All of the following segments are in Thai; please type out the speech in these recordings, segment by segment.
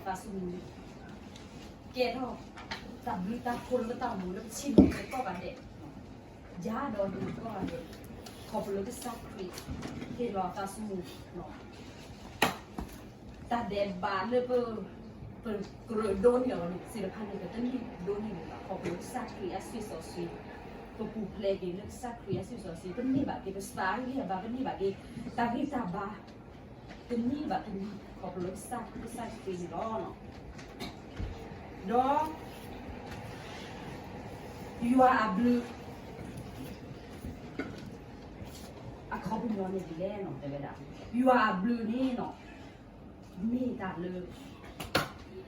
ตาสูงเกทอตับลิตาคนแล้วตาหมูแล้วชิมเลยก็กันเด็ดยาดอนดูก็กันเด็ดขอบเลยก็ซักครีเกรอตาสูงเนาะตาเด็ดบานเลยเปิดกระโดนอย่างนี้ศิลปะนี่ก็ต้องมีโดนอย่างนี้ขอบเลยซักครีอาศัยสอสีตัวปูเพลย์เลือกซักครีอาศัยสอสีเป็นนี่แบบเป็นสตาร์นี่แบบเป็นนี่แบบตาวิตาบาเป็นนี่แบบเป็นขอบเลยซักครีร้อนเนาะดอyou are a blue อะเขาเป็นย้อนในที่แรกเนาะแต่เวลา you are a blue นี่เนาะมีตัดเลย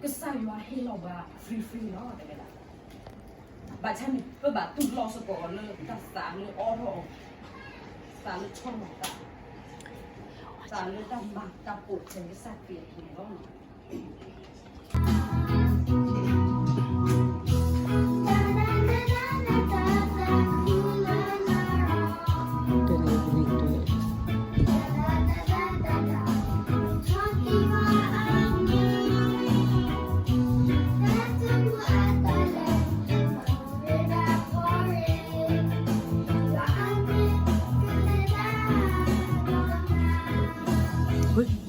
ก็ใส่ you are ให้เราแบบ free เนาะแต่เวลาบัดฉันเพื่อแบบตุ้งรอสกอร์เลยตัดสามเลยออโต้สามเลยช่องตาสามเลยตาบักตาปวดฉันก็ใส่เปลี่ยนทีเนาะWhen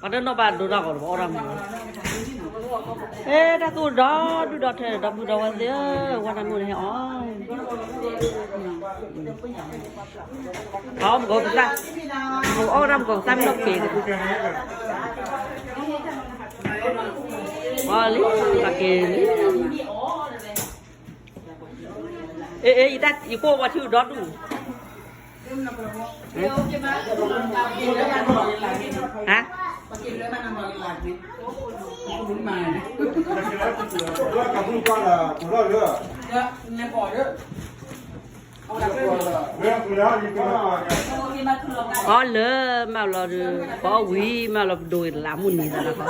Ada no bad do orang. Dah tu dah budak dia warna mun he oh. Không có cái gì. Orang còn xăm nó kì. Wali pakai. Idat iko wa tu dot tu. Hả? Có lỡ mà là có quý mà là đuổi làm một gì là có